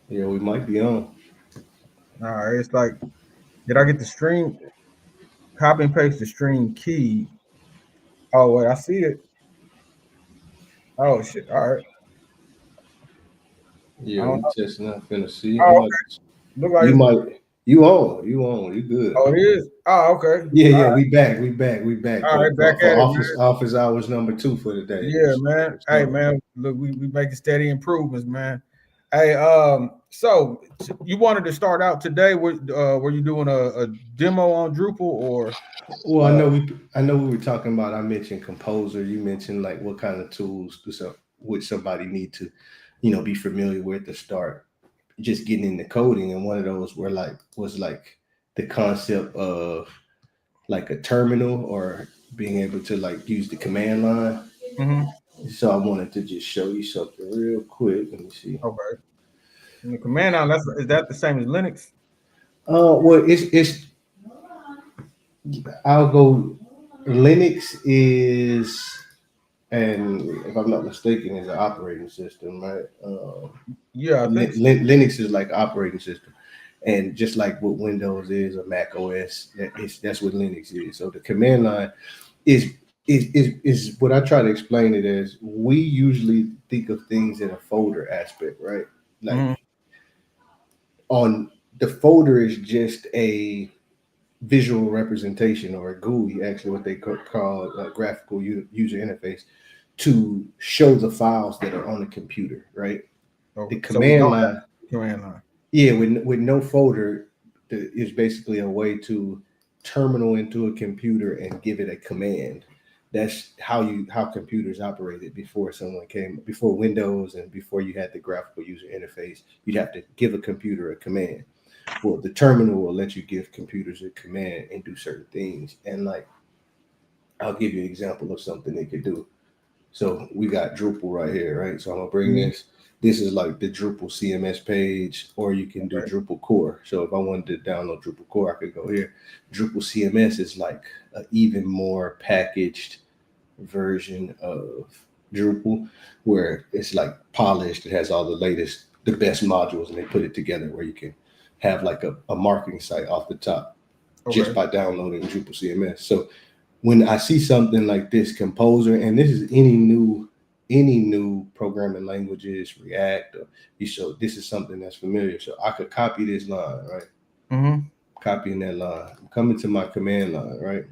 Yeah, we might be on. All right, it's like, did I get the stream? Copy and paste the stream key. Oh wait, I see it. Oh shit. All right. I Yeah, don't we know. testing out. Finna see. I Oh, might. okay. Look like You it's. might. You on? You on? You good? Oh, it is. Oh, okay. Yeah, yeah. We back. We back. We back All for right. Back at it, man. office hours number 2 for the day. Yeah, man. Let's Hey, go. man. Look, we making steady improvements, man. Hey, so you wanted to start out today? Were you doing a demo on Drupal or? Well, Uh, I know we were talking about. I mentioned Composer. You mentioned like what kind of tools would somebody need to, be familiar with to start just getting into coding. And one of those was like the concept of like a terminal or being able to like use the command line. mhm. So I wanted to just show you something real quick. Let me see. Okay. And the command line. Is that the same as Linux? Well, it's I'll go. Linux is, and if I'm not mistaken, is an operating system, right? Yeah, I think so. Linux is like operating system, and just like what Windows is or Mac OS, that's what Linux is. So the command line is is what I try to explain it as. We usually think of things in a folder aspect, right? Like Mhm. on the folder is just a visual representation or a GUI, actually what they call a graphical user interface to show the files that are on the computer, right? The Okay. So we command don't have line, a command line. yeah, with no folder, is basically a way to terminal into a computer and give it a command. That's how computers operated before Windows and before you had the graphical user interface. You'd have to give a computer a command. Well, the terminal will let you give computers a command and do certain things. And like, I'll give you an example of something they could do. So we got Drupal right here, right? So I'm gonna bring Mhm. this. This is like the Drupal CMS page, or you can do Okay. Drupal core. So if I wanted to download Drupal core, I could go here. Drupal CMS is like an even more packaged version of Drupal, where it's like polished. It has all the best modules, and they put it together where you can have like a marketing site off the top just Okay. by downloading Drupal CMS. So when I see something like this Composer, and this is any new programming languages, React, or you so this is something that's familiar. So I could copy this line, right? Mhm. Copying that line. I'm coming to my command line, right?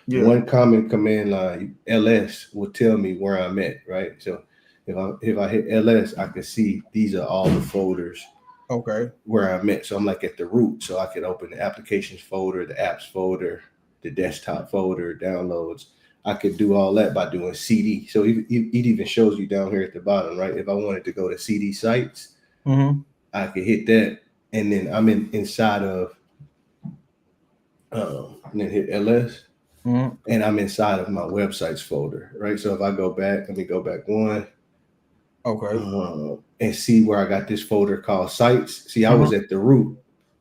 Yeah. One common command line, ls, will tell me where I'm at, right? So if I hit ls, I can see these are all the folders Okay. where I'm at. So I'm like at the root. So I could open the applications folder, the apps folder, the desktop folder, downloads. I could do all that by doing CD. So it even shows you down here at the bottom, right? If I wanted to go to CD sites, Mhm. I could hit that, and then I'm inside of, and then hit ls, Mhm. and I'm inside of my websites folder, right? So if I go back, let me go back one, Okay. and see where I got this folder called sites. See, I Mhm. was at the root.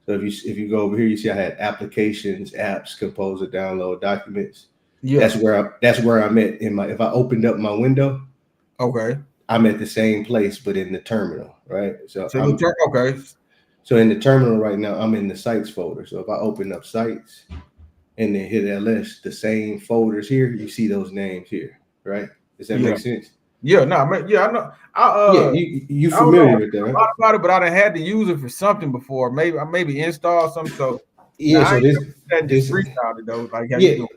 So if you go over here, you see I had applications, apps, composer, download, documents. Yeah. That's where I'm at in my. If I opened up my window, Okay. I'm at the same place, but in the terminal, right? So you turn. Okay. So in the terminal right now, I'm in the sites folder. So if I open up sites and then hit ls, the same folders here, you see those names here, right? Does that Yeah. make sense? Yeah. No. Yeah. I know. Yeah, you I don't know familiar with that, a right? lot about it, but I done had to use it for something before. Maybe I maybe install something. So now Yeah. I So ain't this never done that, just this freestyle it though. Like how you yeah. doing?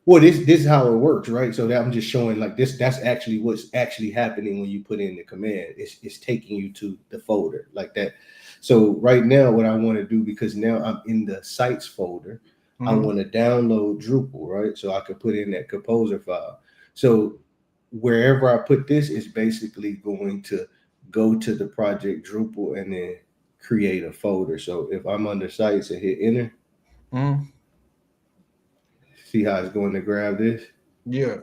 Well, this is how it works, right? So that I'm just showing like this. That's actually what's actually happening when you put in the command. It's taking you to the folder like that. So right now, what I want to do, because now I'm in the sites folder, I Mm-hmm. want to download Drupal, right? So I could put in that composer file. So wherever I put this is basically going to go to the project Drupal and then create a folder. So if I'm under sites and hit enter, Mm-hmm. see how it's going to grab this. Yeah.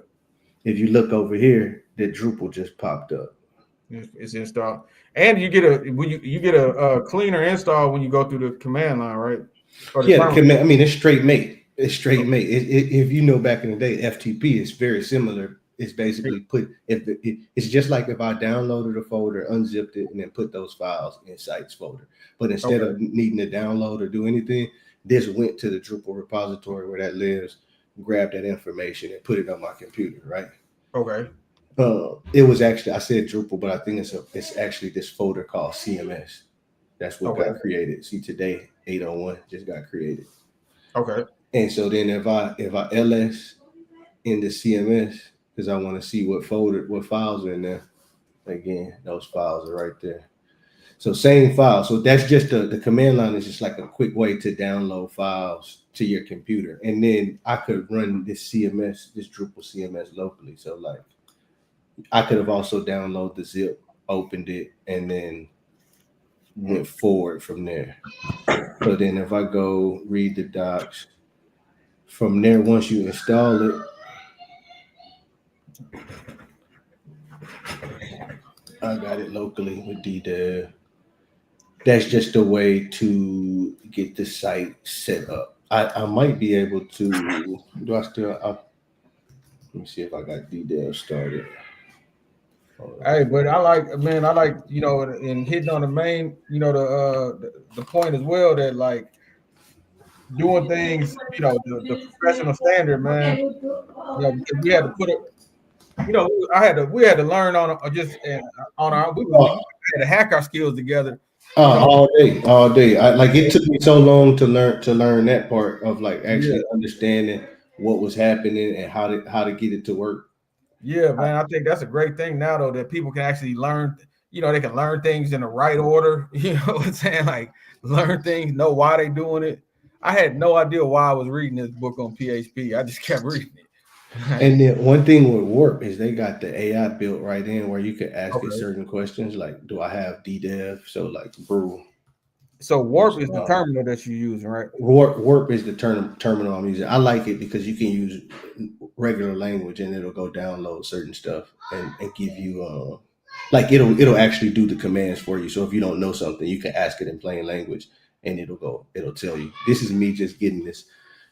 If you look over here, the Drupal just popped up. It's installed, and you get a when you get a cleaner install when you go through the command line, right? Or the Yeah, the terminal. command. I mean, it's straight mate. It's straight mate. If you know back in the day, FTP is very similar. It's basically it's just like if I downloaded a folder, unzipped it, and then put those files in sites folder. But instead of needing to download or do anything, this went to the Drupal repository where that lives, grabbed that information and put it on my computer, right? Okay. It was actually, I said Drupal, but I think it's actually this folder called CMS. That's what got created. See, today 801 just got created. Okay. And so then if I ls in the CMS, because I want to see what files are in there. Again, those files are right there. So same file. So that's just the command line is just like a quick way to download files to your computer. And then I could run this CMS, this Drupal CMS locally. So like I could have also downloaded the zip, opened it, and then went forward from there. So then if I go read the docs, from there, once you install it, I got it locally with DDev. That's just a way to get the site set up. I might be able to. Do I still? Let me see if I got DDev started. Hey, but I like, and hitting on the main, the point as well that like doing things, the professional standard, man. Because we had to put it, we had to learn on just on our, we had to hack our skills together. All day. It took me so long to learn that part of like actually understanding what was happening and how to get it to work. Yeah, man, I think that's a great thing now though that people can actually learn. They can learn things in the right order. You know what I'm saying? Like learn things, know why they're doing it. I had no idea why I was reading this book on PHP. I just kept reading it. And then one thing with Warp is they got the AI built right in where you could ask it certain questions like, do I have DDev? So like, brew. So Warp is the terminal that you're using, right? Warp is the terminal I'm using. I like it because you can use regular language and it'll go download certain stuff and give you like it'll actually do the commands for you. So if you don't know something, you can ask it in plain language and it'll tell you. This is me just getting this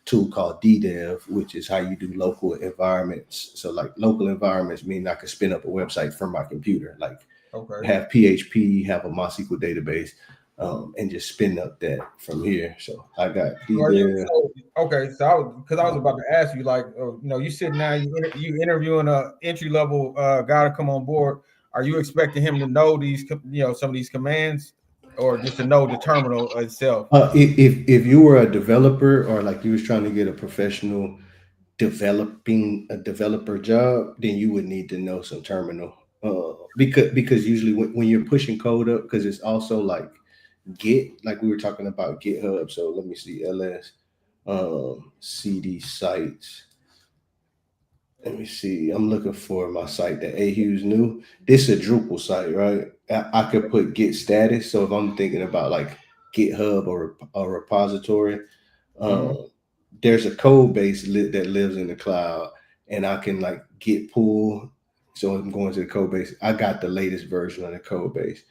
tool called DDev, which is how you do local environments. So like local environments mean I can spin up a website from my computer, like have PHP, have a MySQL database, and just spin up that from here. So I got DDev. So because I was about to ask you, like, you sitting now, you interviewing a entry level guy to come on board. Are you expecting him to know these, some of these commands, or just to know the terminal itself? If you were a developer or like you was trying to get a professional developing a developer job, then you would need to know some terminal. Because usually when you're pushing code up, because it's also like Git, like we were talking about GitHub. So let me see, ls cd sites. Let me see. I'm looking for my site that Ahu's new. This is a Drupal site, right? I could put Git status. So if I'm thinking about like GitHub or a repository, there's a code base that lives in the cloud, and I can like Git pull. So I'm going to the code base. I got the latest version of the code base,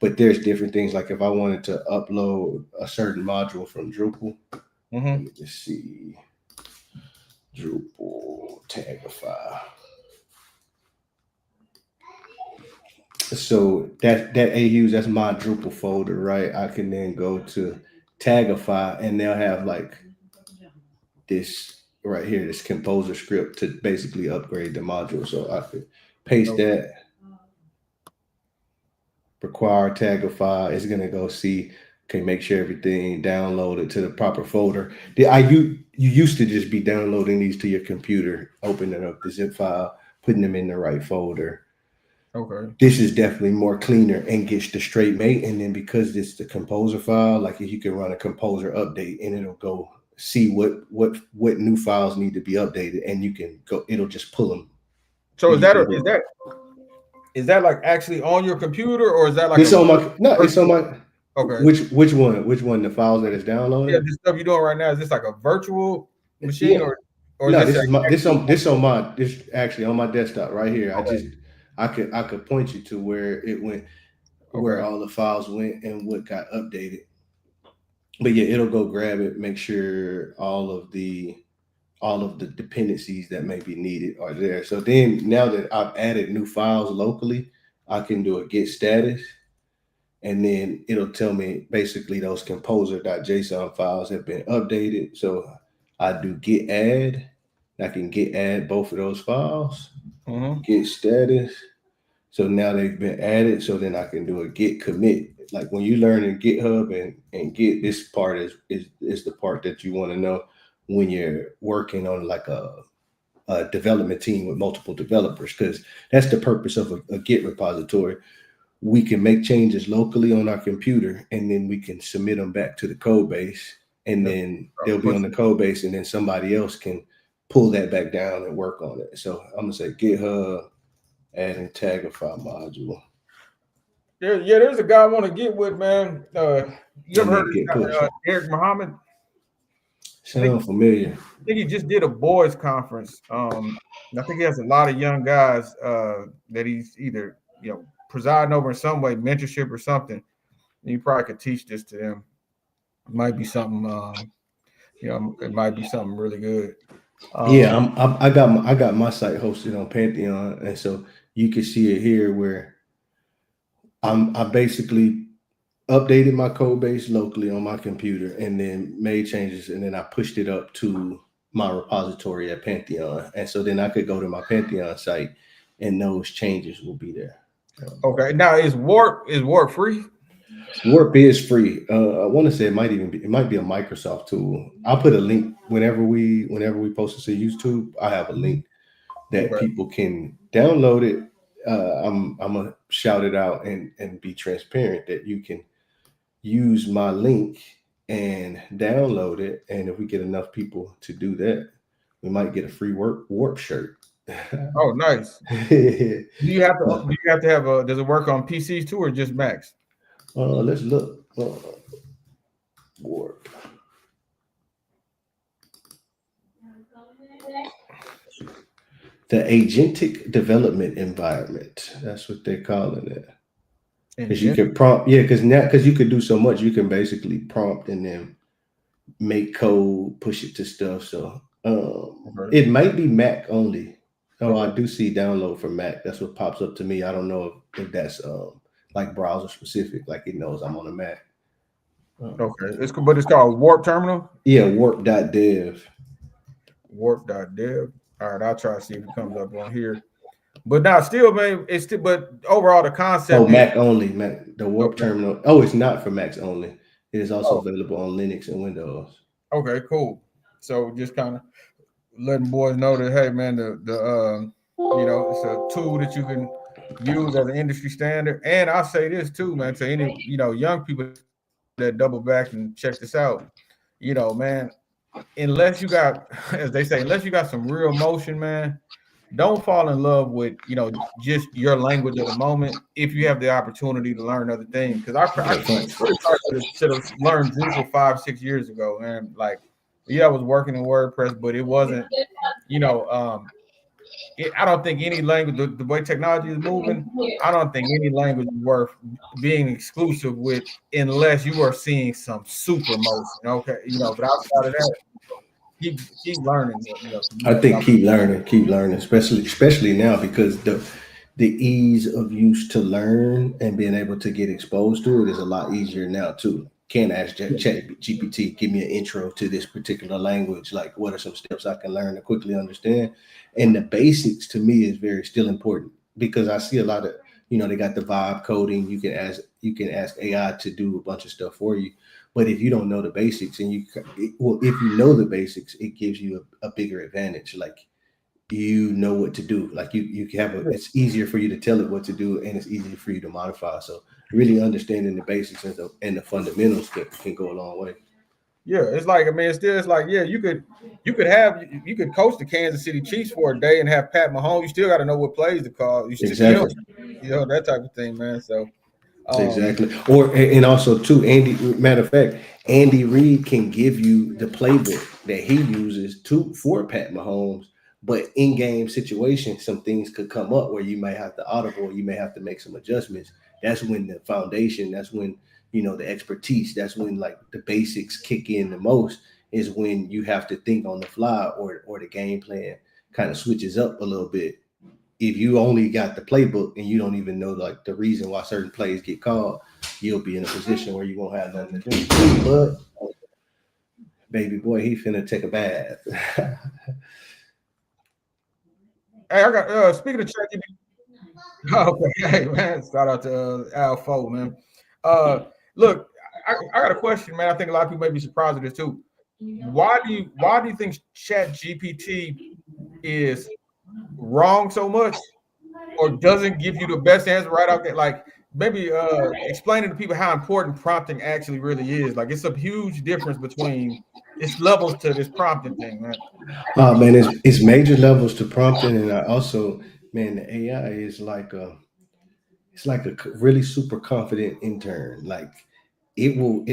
but there's different things. Like if I wanted to upload a certain module from Drupal, let me just see. Drupal Tagify. So that AUs, that's my Drupal folder, right? I can then go to Tagify and they'll have like this right here, this composer script to basically upgrade the module. So I could paste that, require Tagify. It's gonna go see, okay, make sure everything downloaded to the proper folder. You used to just be downloading these to your computer, opening up the zip file, putting them in the right folder. Okay. This is definitely more cleaner and gets the straight mate. And then because it's the composer file, like if you can run a composer update and it'll go see what new files need to be updated, and you can go, it'll just pull them. So is that like actually on your computer, or is that like it's on my okay. Which one? The files that is downloaded? Yeah, the stuff you're doing right now, is this like a virtual machine, or no, this actually on my desktop right here. Okay. I could point you to where it went, where all the files went and what got updated. But yeah, it'll go grab it, make sure all of the all of the dependencies that may be needed are there. So then now that I've added new files locally, I can do a get status, and then it'll tell me basically those composer.json files have been updated. So I do get add. I can get add both of those files, get status. So now they've been added. So then I can do a get commit. Like when you learn in GitHub and Git, this part is the part that you want to know when you're working on like a development team with multiple developers, because that's the purpose of a Git repository. We can make changes locally on our computer, and then we can submit them back to the code base, and then they'll be on the code base, and then somebody else can pull that back down and work on it. So I'm gonna say GitHub adding Tagify module. There's a guy I want to get with, man. You ever heard of Eric Muhammad? Sound familiar. I think he just did a boys conference. I think he has a lot of young guys that he's either presiding over in some way, mentorship or something. And you probably could teach this to them. It might be something. It might be something really good. I got my site hosted on Pantheon, and so you can see it here where I basically updated my code base locally on my computer and then made changes, and then I pushed it up to my repository at Pantheon, and so then I could go to my Pantheon site and those changes will be there. Okay, now is Warp free? Warp is free. I want to say it might be a Microsoft tool. I'll put a link whenever we post this to YouTube. I have a link that people can download it. I'm gonna shout it out and be transparent that you can use my link and download it. And if we get enough people to do that, we might get a free Warp shirt. Oh, nice. Do you have to have a? Does it work on PCs too, or just Macs? Let's look. Warp. The agentic development environment. That's what they're calling it. Because you can prompt, because you could do so much. You can basically prompt and then make code, push it to stuff. So it might be Mac only. Oh, I do see download for Mac. That's what pops up to me. I don't know if that's like browser specific, like it knows I'm on a Mac. Okay, but it's called Warp Terminal. Yeah, warp.dev. Warp.dev. All right, I'll try to see if it comes up on here. But now, still, man, but overall the concept. Oh, Mac only. The Warp Terminal. Oh, it's not for Macs only. It is also available on Linux and Windows. Okay, cool. So just kind of letting boys know that, hey, man, the it's a tool that you can use as an industry standard. And I'll say this too, man, to any young people that double back and check this out. Man, unless you got, as they say, unless you got some real motion, man, don't fall in love with just your language at the moment. If you have the opportunity to learn other things, because I should have learned Drupal 5-6 years ago, man. Like, I was working in WordPress, but it wasn't, I don't think any language, the way technology is moving, I don't think any language is worth being exclusive with unless you are seeing some super motion. Okay, but outside of that, keep learning. I think keep learning, especially now, because the ease of use to learn and being able to get exposed to it is a lot easier now too. Can't ask ChatGPT, give me an intro to this particular language. Like, what are some steps I can learn to quickly understand? And the basics to me is still important, because I see a lot of, they got the vibe coding. You can ask AI to do a bunch of stuff for you. But if you don't know the basics, and if you know the basics, it gives you a bigger advantage. Like, you know what to do. Like you have it's easier for you to tell it what to do, and it's easier for you to modify. So really understanding the basics and the fundamentals can go a long way. Yeah, it's like, you could coach the Kansas City Chiefs for a day and have Pat Mahomes. You still got to know what plays to call. Exactly. That type of thing, man. So exactly. And also too, matter of fact, Andy Reid can give you the playbook that he uses for Pat Mahomes. But in-game situations, some things could come up where you may have to audible, you may have to make some adjustments. That's when the foundation, that's when, the expertise, that's when like the basics kick in the most. is when you have to think on the fly, or the game plan kind of switches up a little bit. If you only got the playbook and you don't even know like the reason why certain plays get called, you'll be in a position where you won't have nothing to do. But baby boy, he finna take a bath. Hey, I got speaking of ChatGPT. Okay, hey man, shout out to Al Fo, man. Look, I got a question, man. I think a lot of people may be surprised at this too. Why do you think ChatGPT is wrong so much, or doesn't give you the best answer right out there? Like maybe explaining to people how important prompting actually really is. Like it's a huge difference between it's levels to this prompting thing, man. Man, it's major levels to prompting, and I also, man, the AI is like it's like a really super confident intern. Like it will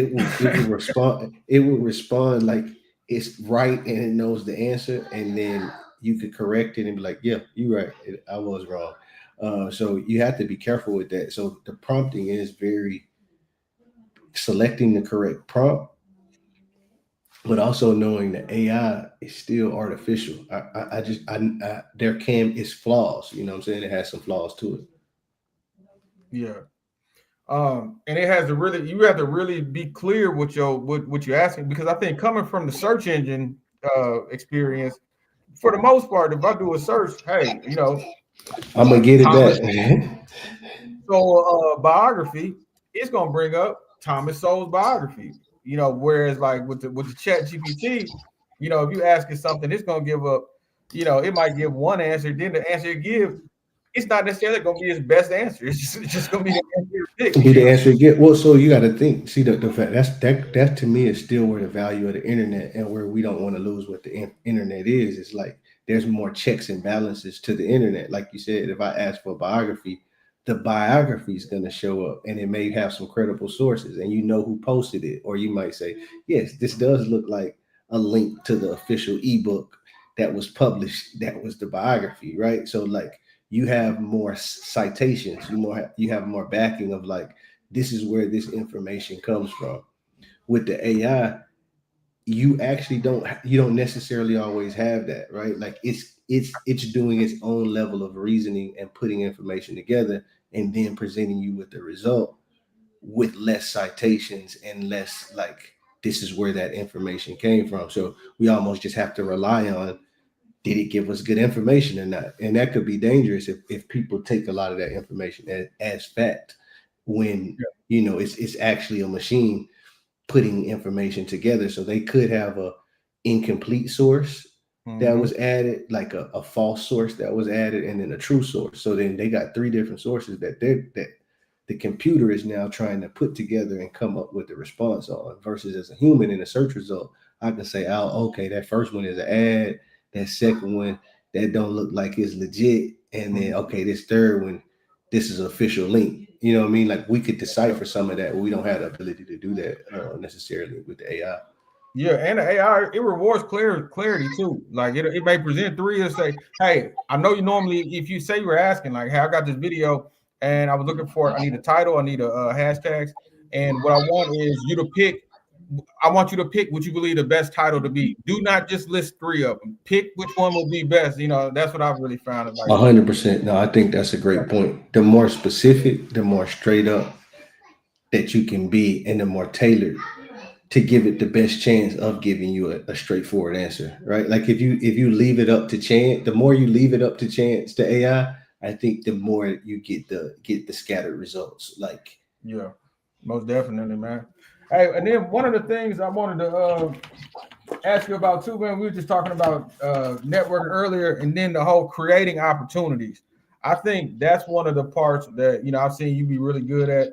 respond like it's right and it knows the answer, and then you could correct it and be like, yeah, you're right, I was wrong. So you have to be careful with that. So the prompting is very selecting the correct prompt, but also knowing that AI is still artificial. It's flaws. You know what I'm saying? It has some flaws to it. Yeah. And it has to really, you have to really be clear with what you're asking, because I think coming from the search engine experience, for the most part, if I do a search, hey, you know, I'm gonna get it back. So biography, it's gonna bring up Thomas Sowell's biography. You know, whereas like with the ChatGPT, you know, if you ask it something, it's gonna give up, you know, it might give one answer, then the answer it gives, it's not necessarily going to be his best answer. It's just going to be the answer you pick. Be the answer you get. Well, so you got to think. See the fact that to me is still where the value of the internet, and where we don't want to lose what the internet is. It's like there's more checks and balances to the internet. Like you said, if I ask for a biography, the biography is going to show up, and it may have some credible sources, and you know who posted it, or you might say, yes, this does look like a link to the official ebook that was published. That was the biography, right? So like, you have more citations, you have more backing of like, this is where this information comes from. With the AI, you actually don't necessarily always have that, right? Like it's doing its own level of reasoning and putting information together, and then presenting you with the result with less citations and less like, this is where that information came from. So we almost just have to rely on, did it give us good information or not? And that could be dangerous if people take a lot of that information as fact, when you know it's actually a machine putting information together. So they could have a incomplete source that was added, like a false source that was added, and then a true source. So then they got three different sources that the computer is now trying to put together and come up with the response on, versus as a human in a search result, I can say, oh, okay, that first one is an ad. That second one, that don't look like it's legit. And then, okay, this third one, this is an official link. You know what I mean? Like we could decipher some of that, but we don't have the ability to do that necessarily with the AI. Yeah, and the AI, it rewards clarity too. Like it may present three and say, hey, I know you normally, if you say you were asking, like, hey, I got this video and I was looking for, I need a title, I need a hashtags. And what I want is you to pick, I want you to pick what you believe the best title to be. Do not just list three of them. Pick which one will be best. You know, that's what I've really found. 100%. No, I think that's a great point. The more specific, the more straight up that you can be, and the more tailored, to give it the best chance of giving you a straightforward answer, right? Like if you leave it up to chance, the more you leave it up to chance to AI, I think the more you get the scattered results. Like, yeah, most definitely, man. Hey, and then one of the things I wanted to ask you about too, man, we were just talking about networking earlier, and then the whole creating opportunities. I think that's one of the parts that, you know, I've seen you be really good at.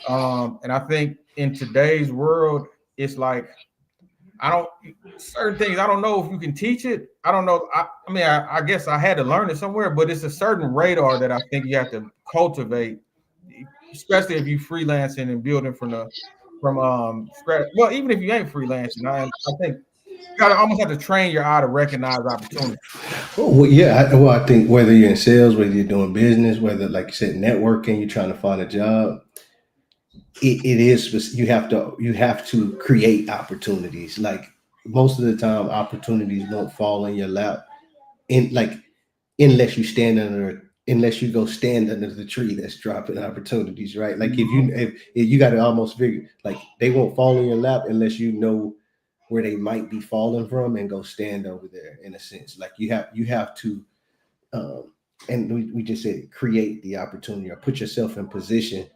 And I think in today's world, it's like, certain things, I don't know if you can teach it. I don't know. I mean, I guess I had to learn it somewhere, but it's a certain radar that I think you have to cultivate, especially if you freelancing and building from scratch. Well, even if you ain't freelancing, I think you gotta almost have to train your eye to recognize opportunity. well, yeah. I think whether you're in sales, whether you're doing business, whether, like you said, networking, you're trying to find a job, it is, you have to create opportunities. Like most of the time opportunities won't fall in your lap, in like unless you go stand under the tree that's dropping opportunities, right? Like if you got to almost figure like they won't fall in your lap unless you know where they might be falling from and go stand over there. In a sense, like you have to and we just said create the opportunity or put yourself in position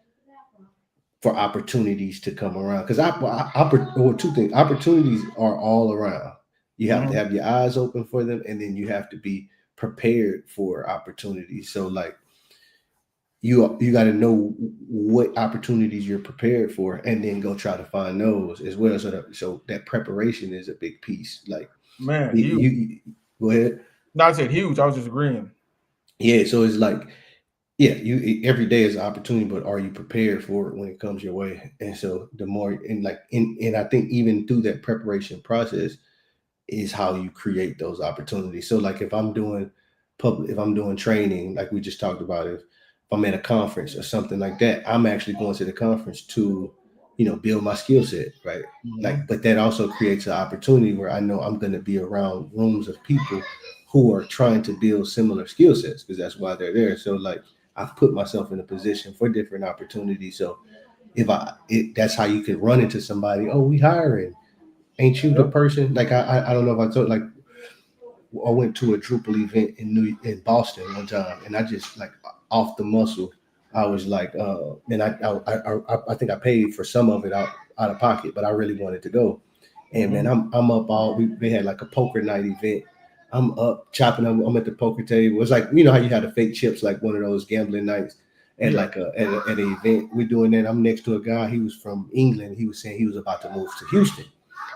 for opportunities to come around. Because two things: opportunities are all around. You have to have your eyes open for them, and then you have to be prepared for opportunities. So, like you got to know what opportunities you're prepared for, and then go try to find those as well. So that preparation is a big piece. Like, man, you go ahead. No, I said huge. I was just agreeing. Yeah, so it's like, yeah, you every day is an opportunity, but are you prepared for it when it comes your way? And so the more and I think even through that preparation process is how you create those opportunities. So like if I'm doing training, like we just talked about, if I'm at a conference or something like that, I'm actually going to the conference to, build my skill set, right? Like, but that also creates an opportunity where I know I'm going to be around rooms of people who are trying to build similar skill sets because that's why they're there. So like I've put myself in a position for different opportunities. So that's how you could run into somebody. Oh, we hiring. Ain't you the person? Like I don't know if I told like I went to a Drupal event in Boston one time, and I just like off the muscle, I was like, and I think I paid for some of it out of pocket, but I really wanted to go. And man, I'm up they had like a poker night event. I'm up chopping. I'm at the poker table. It's like how you had the fake chips, like one of those gambling nights at like at an event. We're doing that. I'm next to a guy. He was from England. He was saying he was about to move to Houston.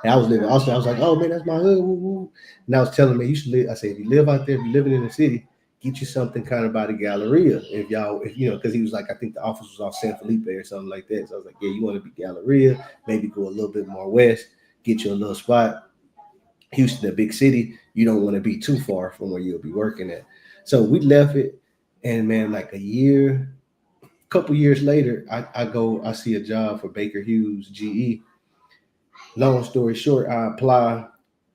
And I was living also. I was like, oh man, that's my hood. Woo, woo. And I was telling me, you should live. I said, if you live out there, if you're living in the city, get you something kind of by the Galleria. If because he was like, I think the office was off San Felipe or something like that. So I was like, yeah, you want to be Galleria, maybe go a little bit more west, get you a little spot. Houston, a big city, you don't want to be too far from where you'll be working at. So we left it, and man, like couple years later, I see a job for Baker Hughes GE. Long story short, I apply.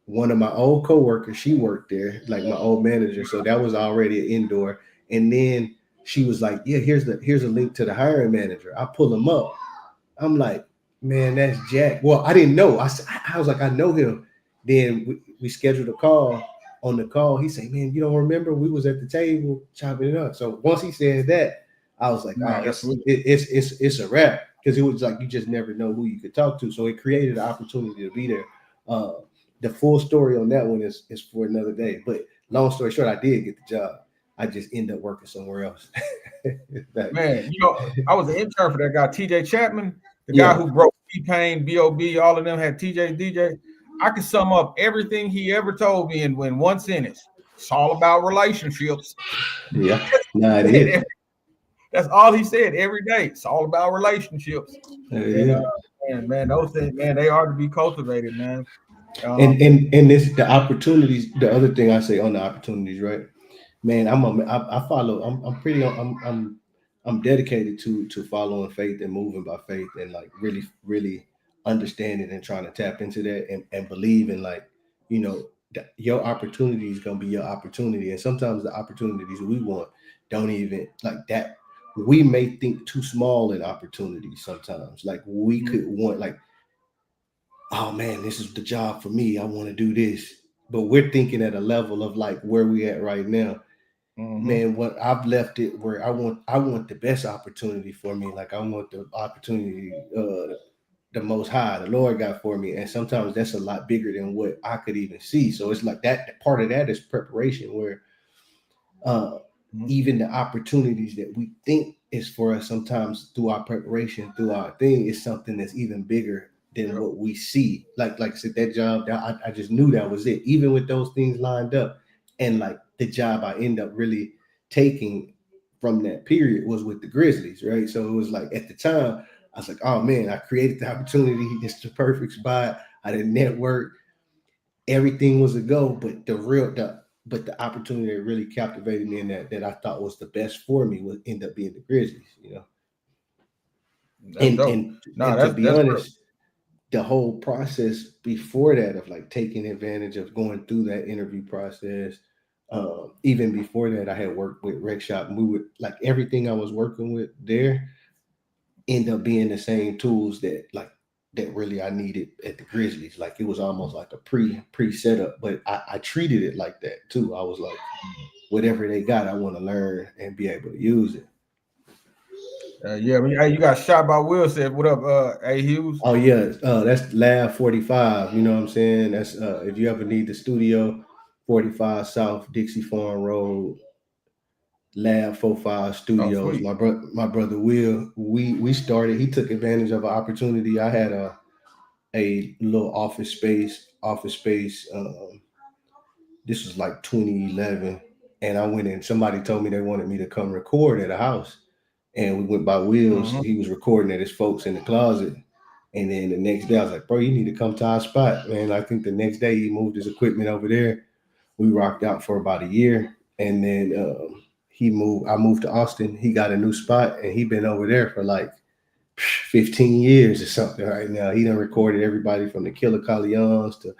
One of my old coworkers, she worked there, like my old manager. So that was already an indoor. And then she was like, "Yeah, here's a link to the hiring manager." I pull him up. I'm like, "Man, that's Jack." Well, I didn't know. I was like, "I know him." Then we scheduled a call. On the call, he said, "Man, you don't remember? We was at the table chopping it up." So once he said that, I was like, "Oh, it's a wrap." Because it was like you just never know who you could talk to. So it created an opportunity to be there. The full story on that one is for another day. But long story short, I did get the job. I just ended up working somewhere else. Man, I was an intern for that guy, TJ Chapman, the guy who broke T-Pain, B.O.B., all of them had TJ, DJ. I could sum up everything he ever told me in one sentence. It's all about relationships. Yeah, no, it is. That's all he said every day. It's all about relationships. Man, those things, man, they are to be cultivated, man. And this the opportunities. The other thing I say on the opportunities, right? Man, I follow. I'm dedicated to following faith and moving by faith and like really understanding and trying to tap into that and believing like your opportunity is gonna be your opportunity, and sometimes the opportunities we want don't even like that. We may think too small in opportunities sometimes. Like we could want like, oh man, this is the job for me. I want to do this. But we're thinking at a level of like where we at right now. Man, what I've left it where I want the best opportunity for me. Like I want the opportunity the most high, the Lord got for me. And sometimes that's a lot bigger than what I could even see. So it's like that part of that is preparation where even the opportunities that we think is for us sometimes through our preparation, through our thing is something that's even bigger than what we see. Like I said, that job, I just knew that was it. Even with those things lined up, and like the job I end up really taking from that period was with the Grizzlies, right? So it was like at the time, I was like, oh man, I created the opportunity. It's the perfect spot. I didn't network. Everything was a go, but the opportunity that really captivated me and that I thought was the best for me would end up being the Grizzlies, That's dope. And to be honest, the whole process before that of like taking advantage of going through that interview process. Even before that, I had worked with Rec Shop, and we would like everything I was working with there end up being the same tools that really I needed at the Grizzlies. Like it was almost like a pre setup, but I treated it like that too. I was like, whatever they got, I want to learn and be able to use it. Yeah, hey, you got shot by Will. Said, "What up, A Hughes?" Oh yeah, that's Lab 45. You know what I'm saying? That's if you ever need the studio, 45 South Dixie Farm Road, Lab 45 Oh, Studios. sweet. My brother Will, we started. He took advantage of an opportunity. I had a little office space. This was like 2011, and I went in. Somebody told me they wanted me to come record at a house, and we went by Will's. Mm-hmm. He was recording at his folks in the closet. And then the next day, I was like, bro, you need to come to our spot, man. I think the next day he moved his equipment over there. We rocked out for about a year. And then I moved to Austin. He got a new spot, and he been over there for like 15 years or something right now. He done recorded everybody from the Killer Colleons to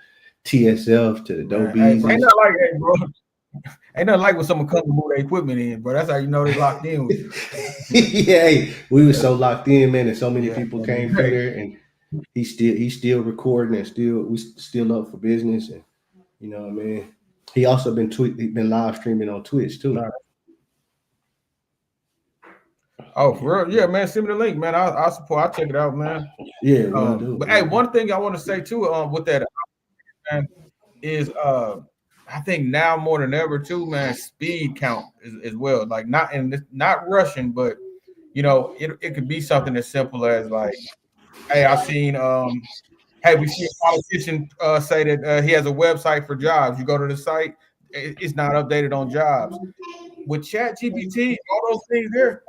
TSF to the Dope Hey, ain't Beezus. nothing like that, bro. Ain't nothing like when someone comes to move their equipment in, bro. That's how you know they locked in with you. Yeah, hey, we were so locked in, man, and so many Yeah, people came through there, and he's still recording and we still up for business, and you know what I mean. He also been live streaming on Twitch too. Oh, for real? Yeah, man. Send me the link, man. I'll support. I'll check it out, man. Yeah, we'll do. But hey, one thing I want to say too, with that, man, is I think now more than ever too, man, speed count as well. Like not rushing, but you know, it could be something as simple as like, hey, I seen hey, we see a politician say that he has a website for jobs. You go to the site, it's not updated on jobs. With Chat GPT, all those things there,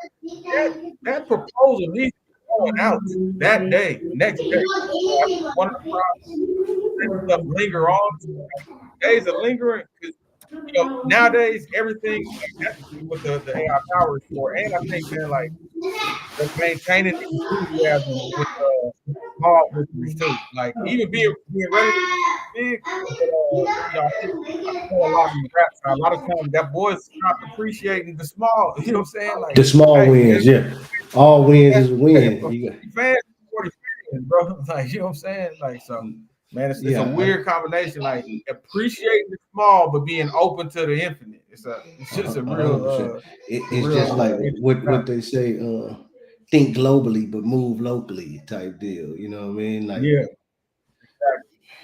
that proposal needs to be going out that day, next day. One of the stuff linger on days of lingering. You know, nowadays everything that's what the AI power is for. And I think, man, like maintaining the enthusiasm with small victories too. Like even being ready to be big. You know, I feel a lot in the rap side. A lot of times that boys stop appreciating the small. You know what I'm saying? Like, the small hey, wins, yeah. All wins is a win. Fans, 40 fans, bro. Like, you know what I'm saying? Like, so, man, it's a weird combination. Like, appreciating the small, but being open to the infinite. It's just a real. It's real, just like what they say. Think globally, but move locally, type deal. You know what I mean? Like, yeah,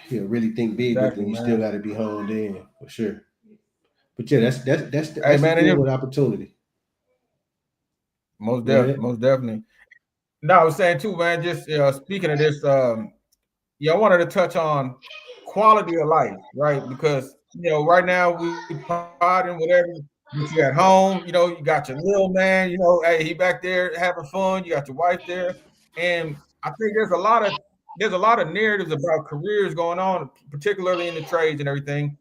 exactly. Really think big, but then you still got to be honed in for sure. But yeah, that's hey, man, the deal with opportunity. Most definitely. No, I was saying too, man. Just speaking of this, I wanted to touch on quality of life, right? Because you know, right now we pod and whatever. You at home, you know, you got your little man, you know, hey, he back there having fun. You got your wife there, and I think there's a lot of narratives about careers going on, particularly in the trades and everything.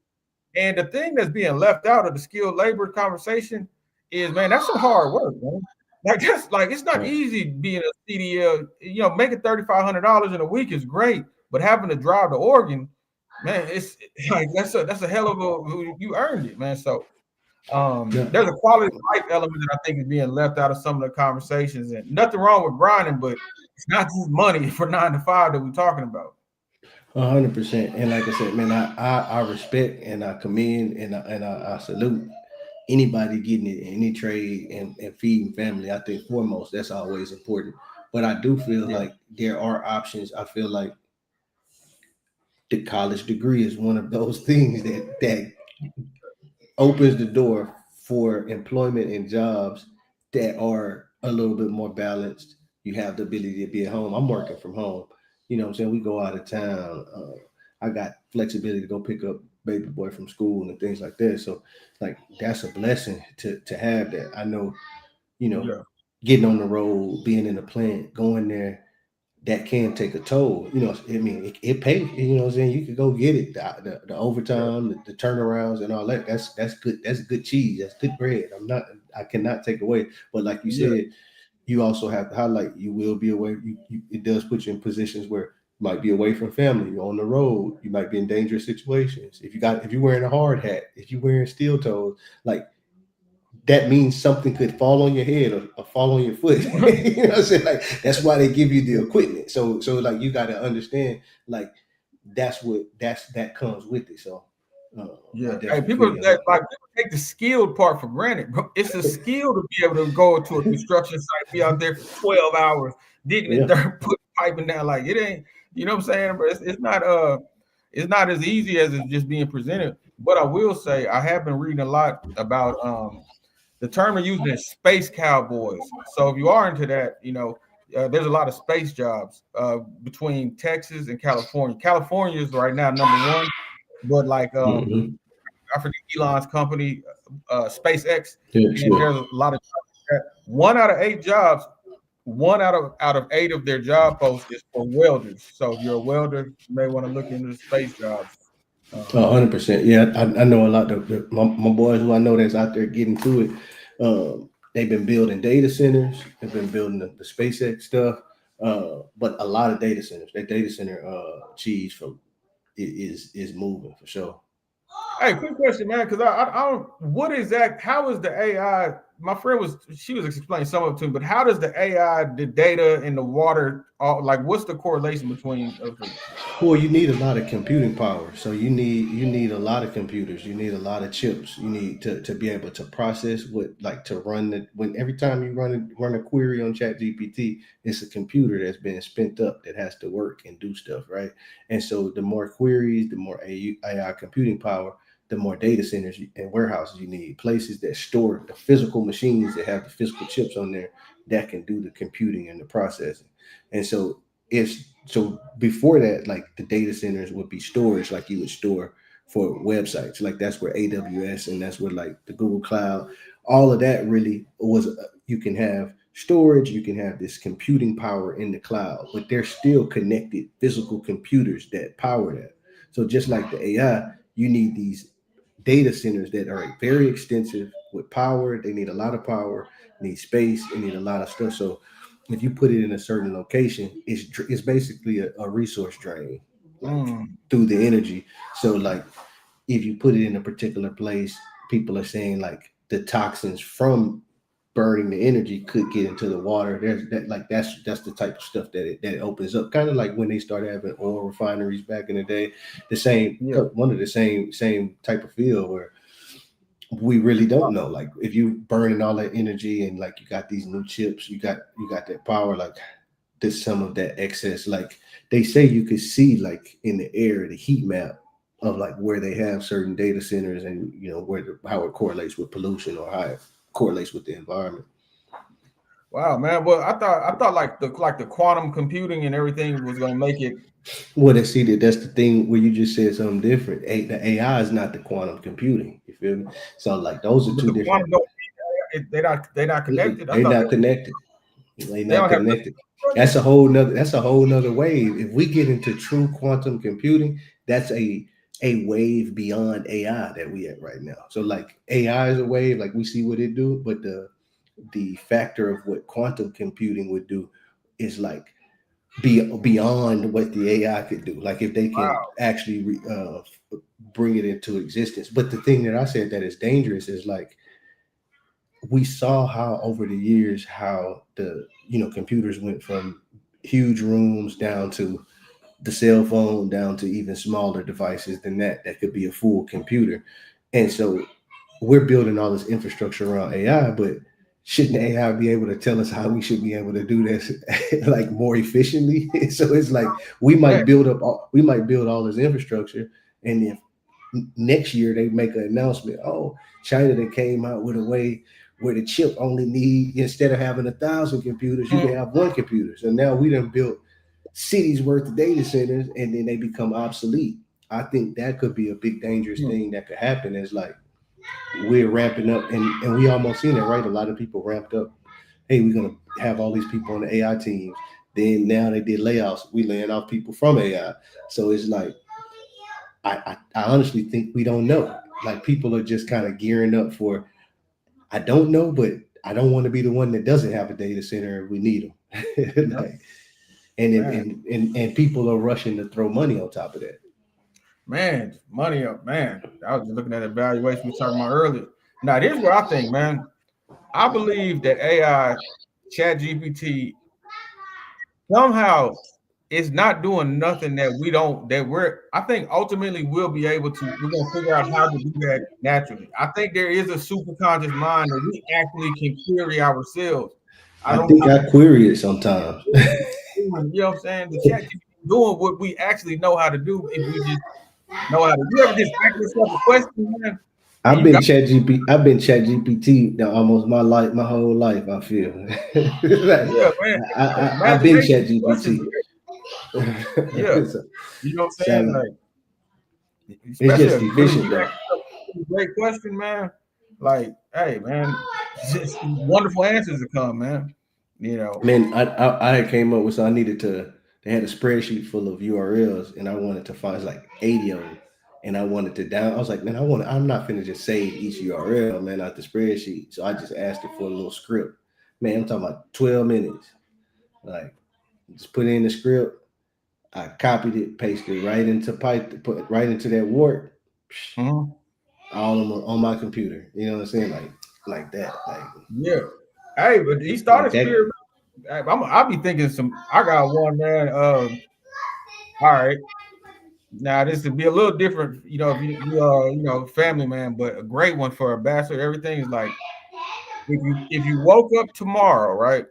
And the thing that's being left out of the skilled labor conversation is, man, that's some hard work, man. Like it's not easy being a CDL. You know, making $3,500 in a week is great, but having to drive to Oregon, man, it's like that's a hell of a you earned it, man. So there's a quality of life element that I think is being left out of some of the conversations, and nothing wrong with grinding, but it's not just money for 9 to 5 that we're talking about. 100%. And like I said, man, I respect and I commend and I salute anybody getting it in any trade and feeding family. I think foremost that's always important. But I do feel like there are options. I feel like the college degree is one of those things that opens the door for employment and jobs that are a little bit more balanced. You have the ability to be at home. I'm working from home. You know what I'm saying? We go out of town. I got flexibility to go pick up baby boy from school and things like that. So like that's a blessing to have that. I know, you know, getting on the road, being in a plant, going there, that can take a toll. You know, I mean, it pays. You know what I'm saying? You could go get it. The overtime, the turnarounds, and all that. That's good. That's good cheese. That's good bread. I cannot take away. But like you said, you also have to highlight. You will be away. It does put you in positions where might be away from family, you're on the road, you might be in dangerous situations. If you're wearing a hard hat, if you're wearing steel toes, like that means something could fall on your head or fall on your foot. You know what I'm saying? Like that's why they give you the equipment. So like you got to understand, like that comes with it. So yeah, hey, people take the skilled part for granted, bro. It's a skill to be able to go to a construction site, be out there for 12 hours digging in dirt, putting piping down. Like it ain't, you know what I'm saying? But it's not as easy as it's just being presented. But I will say I have been reading a lot about the term they're using is space cowboys. So if you are into that, you know, there's a lot of space jobs between Texas and California. California is right now #1, but like I forget Elon's company, SpaceX, and there's a lot of jobs. 1 out of 8 jobs, 1 out of 8 of their job posts is for welders. So if you're a welder, you may want to look into the space jobs. 100%. Yeah, I know a lot of my boys who I know that's out there getting to it. They've been building data centers. They've been building the SpaceX stuff. But a lot of data centers. That data center cheese from is moving for sure. Hey, quick question, man, because I don't. What is that? How is the AI? My friend was explaining some of it to me, but how does the AI, the data, and the water, like what's the correlation between? Well, you need a lot of computing power, so you need a lot of computers. You need a lot of chips. You need to be able to process to run every time you run a query on ChatGPT, it's a computer that's been spent up that has to work and do stuff, right? And so the more queries, the more AI computing power, the more data centers and warehouses you need, places that store the physical machines that have the physical chips on there that can do the computing and the processing. And so before that, like the data centers would be storage, like you would store for websites. Like that's where AWS and that's where like the Google Cloud, all of that really was. You can have storage, you can have this computing power in the cloud, but they're still connected physical computers that power that. So just like the AI, you need these data centers that are very extensive with power. They need a lot of power, need space, they need a lot of stuff. So if you put it in a certain location, it's basically a resource drain, like through the energy. So like if you put it in a particular place, people are saying like the toxins from burning the energy could get into the water. That's the type of stuff that it opens up. Kind of like when they started having oil refineries back in the day, one of the same type of field where we really don't know. Like if you burning all that energy and like you got these new chips, you got that power, like there's some of that excess. Like they say you could see like in the air the heat map of like where they have certain data centers and you know how it correlates with pollution or how it correlates with the environment. Wow, man. Well, I thought like the quantum computing and everything was gonna make it. Well, that's the thing where you just said something different. The AI is not the quantum computing. You feel me? So like those are two different. They're not connected. They're not connected. They're not connected. That's a whole nother wave. If we get into true quantum computing, that's a wave beyond AI that we at right now. So like AI is a wave, like we see what it do, but the factor of what quantum computing would do is like beyond what the AI could do. Like if they can actually bring it into existence. But the thing that I said that is dangerous is like we saw how over the years how the computers went from huge rooms down to the cell phone down to even smaller devices than that could be a full computer. And so we're building all this infrastructure around AI, but shouldn't AI be able to tell us how we should be able to do this like more efficiently? So it's like we might build all this infrastructure, and if next year they make an announcement, oh, China that came out with a way where the chip only need, instead of having 1,000 computers, you can have one computer. So now we done built cities worth of data centers and then they become obsolete. I think that could be a big dangerous thing that could happen. Is like we're ramping up and we almost seen it, right? A lot of people ramped up. Hey, we're gonna have all these people on the AI teams. Then now they did layoffs. We laying off people from AI. So it's like I honestly think we don't know. Like people are just kind of gearing up for, I don't know, but I don't want to be the one that doesn't have a data center if we need them. and people are rushing to throw money on top of that. Man, money up, man. I was just looking at the evaluation we were talking about earlier. Now, here's what I think, man. I believe that AI, ChatGPT, somehow it's not doing nothing I think ultimately we're going to figure out how to do that naturally. I think there is a super conscious mind that we actually can query ourselves. I think I query it sometimes. You know what I'm saying? The chat doing what we actually know how to do if we just know how to. You ever just ask yourself a question, man? I've been ChatGPT now almost my whole life. I feel. Yeah, man. I've been ChatGPT. Yeah, you know what I'm saying? Like, it's just efficient, though. Great question, man. Like, hey, man, just wonderful answers to come, man. You know, man, I came up with, so I needed to. They had a spreadsheet full of URLs, and I wanted to find like 80 of them, and I wanted to down. I was like, man, I'm not finna just save each URL, man, out the spreadsheet. So I just asked it for a little script. Man, I'm talking about 12 minutes. Like, just put in the script. I copied it, pasted it right into Python, put it right into that Word. Mm-hmm. All on my computer. You know what I'm saying? Like that. Like, yeah. Hey, but he started like I'll be thinking I got one, man. All right. Now this would be a little different, you know, if you are, you know, family man, but a great one for a bachelor. Everything is like if you woke up tomorrow, right,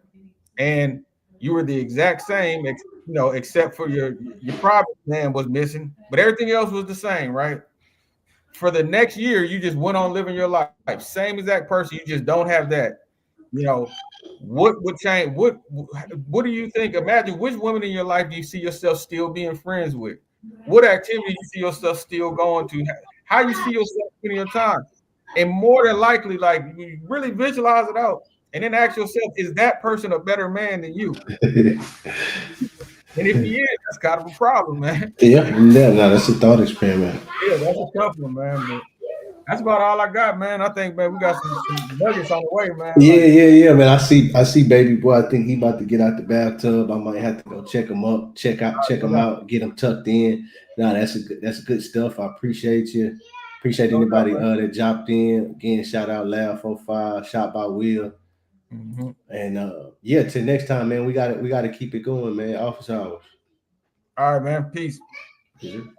and you were the exact same, you know, except for your private man was missing, but everything else was the same, right? For the next year, you just went on living your life, same exact person. You just don't have that. You know, what would change? What do you think? Imagine which women in your life do you see yourself still being friends with? What activity you see yourself still going to? How you see yourself spending your time? And more than likely, like, you really visualize it out and then ask yourself, is that person a better man than you? And if he is, that's kind of a problem, man. Yeah, no, that's a thought experiment. Yeah, that's a tough one, man. But that's about all I got, man. I think, man, we got some nuggets on the way, man. Yeah, man. I see baby boy. I think he about to get out the bathtub. I might have to go check him out, get him tucked in. No, that's good stuff. I appreciate you. Appreciate anybody that dropped in. Again, shout out Loud 45, shot by Will. Mm-hmm. And yeah, till next time, man. We gotta keep it going, man. Office hours. All right, man. Peace. Mm-hmm.